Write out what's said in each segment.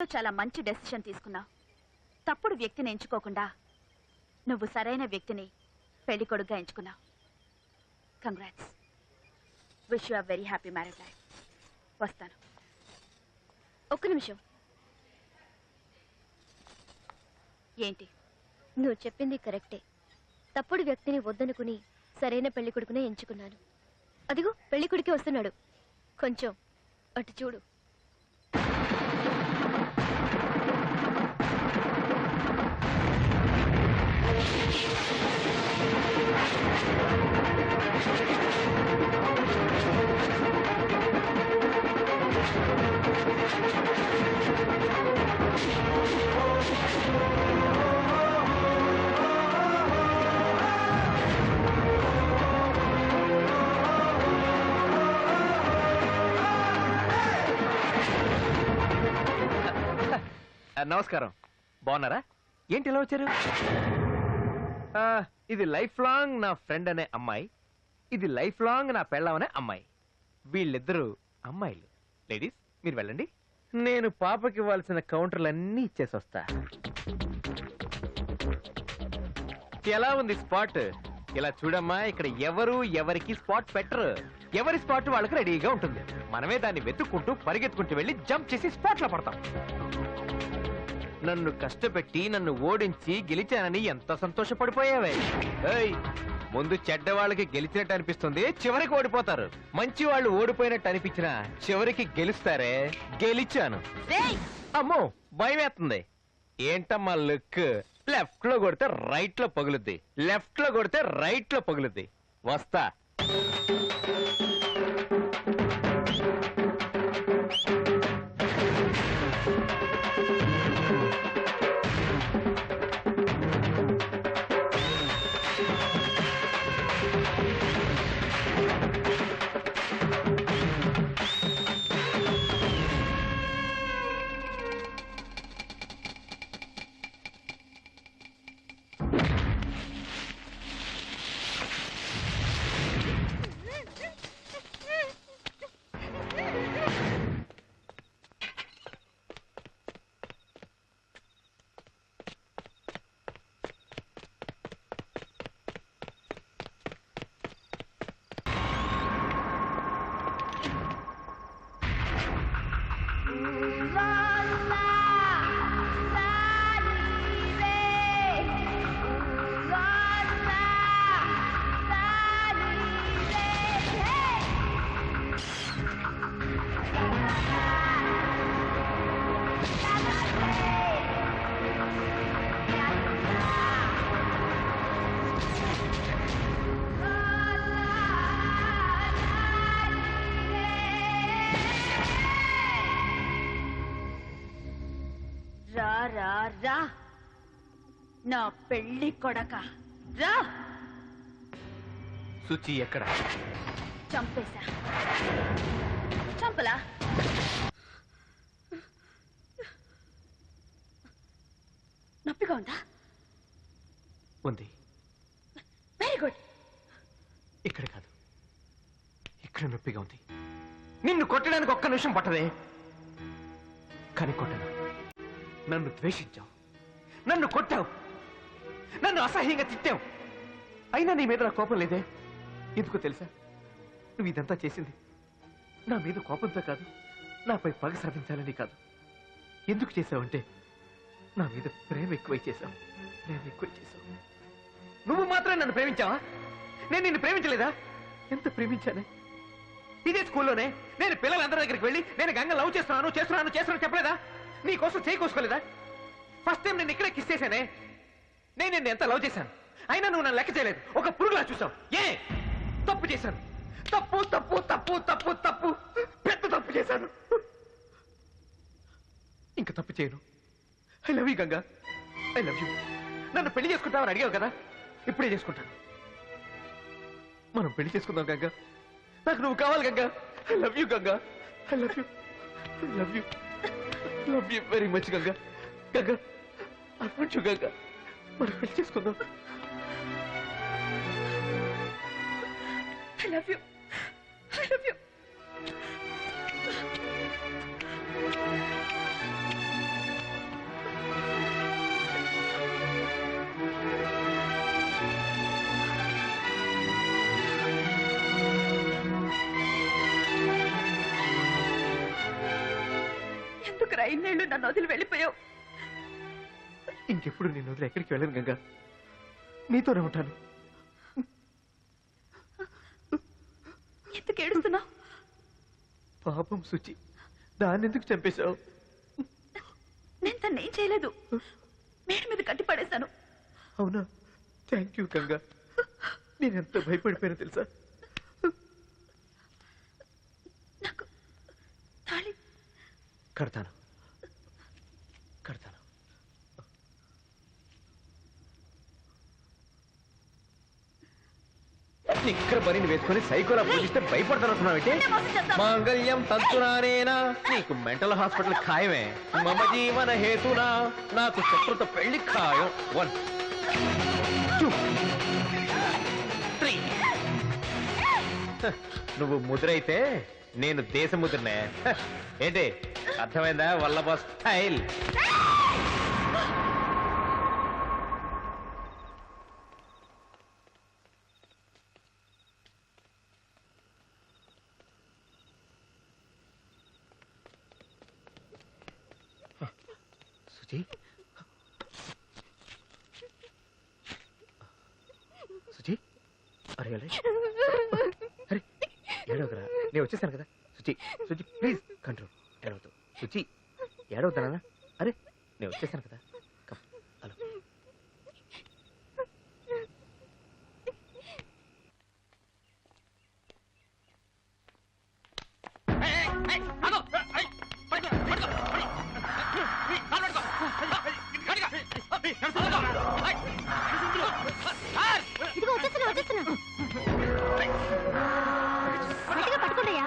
చాలా మంచి డెసిషన్ తీసుకున్నావు. తప్పుడు వ్యక్తిని ఎంచుకోకుండా నువ్వు సరైన వ్యక్తిని పెళ్లి కొడుకుగా ఎంచుకున్నావు. Congrats. Wish you are very happy marriage life. వస్తాను. ఒక్క నిమిషం. ఏంటి? నువ్వు చెప్పింది కరెక్టే. తప్పుడు వ్యక్తిని వద్దనుకుని సరైన పెళ్లి కొడుకునే ఎంచుకున్నాను. అదిగో పెళ్లి కొడుకే వస్తున్నాడు. కొంచెం అటు చూడు. నమస్కారం. బాగున్నారా? ఏంటి ఇలా వచ్చారు? ఇది లైఫ్ లాంగ్ నా ఫ్రెండ్ అనే అమ్మాయి, ఇది లైఫ్ లాంగ్ నా పెళ్ళం అనే అమ్మాయి. వీళ్ళిద్దరూ అమ్మాయిలు. లేడీస్ మీరు వెళ్ళండి, నేను పాపకి ఇవ్వాల్సిన కౌంటర్లన్నీ ఇచ్చేసి వస్తా. ఎలా ఉంది స్పాట్? ఇలా చూడమ్మా, ఇక్కడ ఎవరు ఎవరికి స్పాట్ పెట్టరు. ఎవరి స్పాట్ వాళ్ళకి రెడీగా ఉంటుంది. మనమే దాన్ని వెతుక్కుంటూ పరిగెత్తుకుంటూ వెళ్ళి జంప్ చేసి స్పాట్ లో పడతాం. నన్ను కష్టపెట్టి నన్ను ఓడించి గెలిచానని ఎంత సంతోషపడిపోయావే. ముందు చెడ్డ వాళ్ళకి గెలిచినట్టు అనిపిస్తుంది, చివరికి ఓడిపోతారు. మంచి వాళ్ళు ఓడిపోయినట్టు అనిపించినా చివరికి గెలుస్తారే. గెలిచాను. అమ్మో భయం వేస్తుంది. ఏంటమ్మా లుక్? లెఫ్ట్ లో కొడితే రైట్ లో పగులుద్ది, లెఫ్ట్ లో కొడితే రైట్ లో పగులుద్ది. వస్తా. రా నా పెళ్లి కొడక రా. సుచి ఎక్కడ? చంపేశా. చంపలా? నొప్పిగా ఉందా? ఉంది. Very good. ఇక్కడ కాదు, ఇక్కడ నొప్పిగా ఉంది. నిన్ను కొట్టడానికి ఒక్క నిమిషం పట్టదే, కానీ కొట్టను. నన్ను ద్వేషించావు, నన్ను కొట్టావు, నన్ను అసహ్యంగా తిట్టావు. అయినా నీ మీద నా కోపం లేదే. ఎందుకు తెలుసా? నువ్వు ఇదంతా చేసింది నా మీద కోపంతో కాదు, నాపై పగ సాధించాలని కాదు. ఎందుకు చేసావంటే నా మీద ప్రేమ ఎక్కువై చేశావు. ప్రేమ ఎక్కువై చేశావు. నువ్వు మాత్రం నన్ను ప్రేమించావా? నేను నిన్ను ప్రేమించలేదా? ఎంత ప్రేమించానే. ఇదే స్కూల్లోనే నేను పిల్లలందరి దగ్గరికి వెళ్ళి నేను గంగ లవ్ చేస్తున్నాను చెప్పలేదా? నీ కోసం చేయి కోసుకోలేదా? ఫస్ట్ టైం నేను ఇక్కడే కిస్ చేశానే. నేను నిన్ను ఎంత లవ్ చేశాను, అయినా నువ్వు నన్ను లెక్క చేయలేదు. ఒక పురుగులా చూసావు. ఏ తప్పు చేశాను? తప్పు తప్పు తప్పు తప్పు తప్పు పెద్ద తప్పు చేశాను. ఇంకా తప్పు చేయను. I love you Ganga, I love you. నన్ను పెళ్లి చేసుకుంటావని అడిగావు కదా, ఇప్పుడే చేసుకుంటాను. మనం పెళ్లి చేసుకుందాం గంగా. నాకు నువ్వు కావాలి Ganga. I love you Ganga, I love you, I love you, love you very much Ganga. Ganga I want you Ganga. మనం పెళ్లి చేసుకుందాం. I love you, I love you. ఇన్నేళ్లు నన్ను వదిలి వెళ్ళిపోయావు. ఇంకెప్పుడు నేను వదిలి ఎక్కడికి వెళ్ళను గంగా, నీతోనే ఉంటాను. ఎందుకు ఏడుస్తున్నావు? పాపం శుచి, దాన్ని ఎందుకు చంపేశావు? నేను తను ఏం చేయలేదు, మేడ మీద కట్టి పడేశాను. అవునా? Thank you Ganga. నేనెంత భయపడిపోయినా తెలుసా? నాకు తాళి కడతాను కడతాను. నిక్కర బరిని వేసుకొని సైకోలా పూజిస్తే భయపడతానంటున్నావు. మాంగళ్యం తంతునానేనా, నీకు మెంటల్ హాస్పిటల్ ఖాయమే. మమ జీవన హేతునా, నాకు శత్రుత పెళ్లి ఖాయం. 1 2 3. నువ్వు ముద్రైతే నేను దేశ ముద్రనే. ఏంటి అర్థమైందా? వల్లభ స్టైల్. సుజీ, సుజీ, అరే అరే అరే, ఏడవకరా, నేను వచ్చేసాను కదా. Suji, Suji please control. ఏడవద్దు సుజీ, ఏడవద్దానా? అరే నేను వచ్చేసాను కదా. Come, hello. ఇదిగో వచ్చేస్తున్నా వచ్చేస్తున్నా. గట్టిగా పట్టుకోండియా.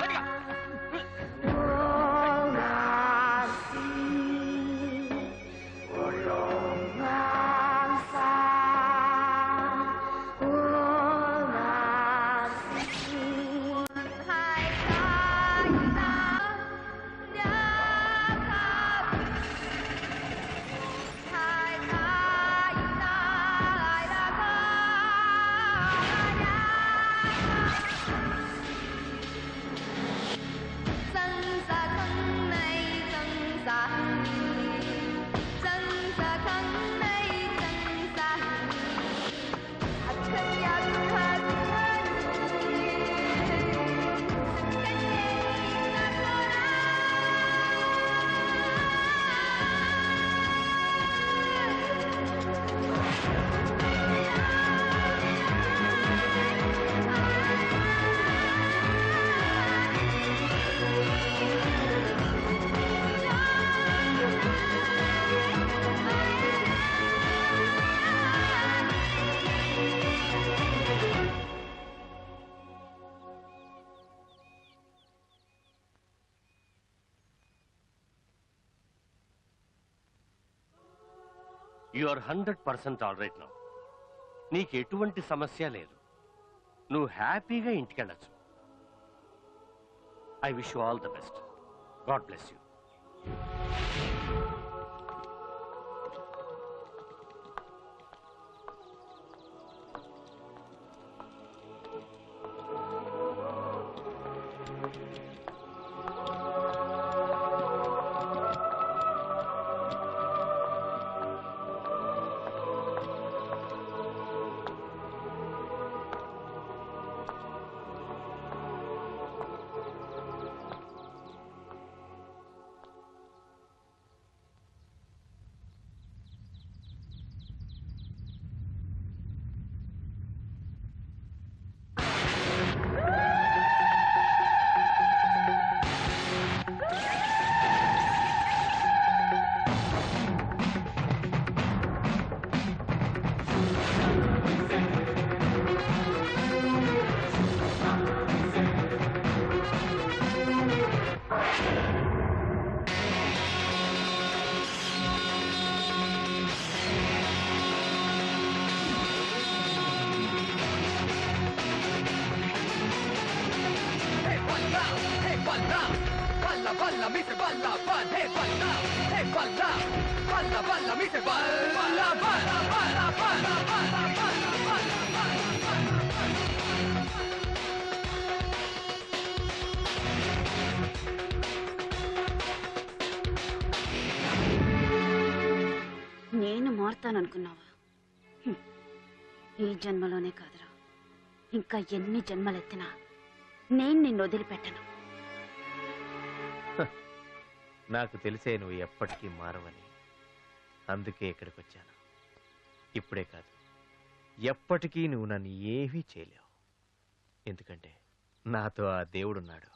You are 100% all right now. నీకు ఎటువంటి సమస్య లేదు. నువ్వు హ్యాపీగా ఇంటికెళ్ళచ్చు. I wish you all the best. God bless you. balla, mi se balla, balla, hey balla, hey balla, balla, balla, mi se balla, balla, balla, balla, balla, balla, balla, balla, balla. వదిలేస్తాననుకున్నావా ఈ జన్మలోనే కాదురా ఇంకా ఎన్ని జన్మలెత్తినా నేను నిన్ను వదిలిపెట్టను నాకు తెలిసే నువ్వు ఎప్పటికీ మారవని అందుకే ఇక్కడికి వచ్చాను ఇప్పుడే కాదు ఎప్పటికీ నువ్వు నన్ను ఏమీ చేయలేవు ఎందుకంటే నాతో ఆ దేవుడున్నాడు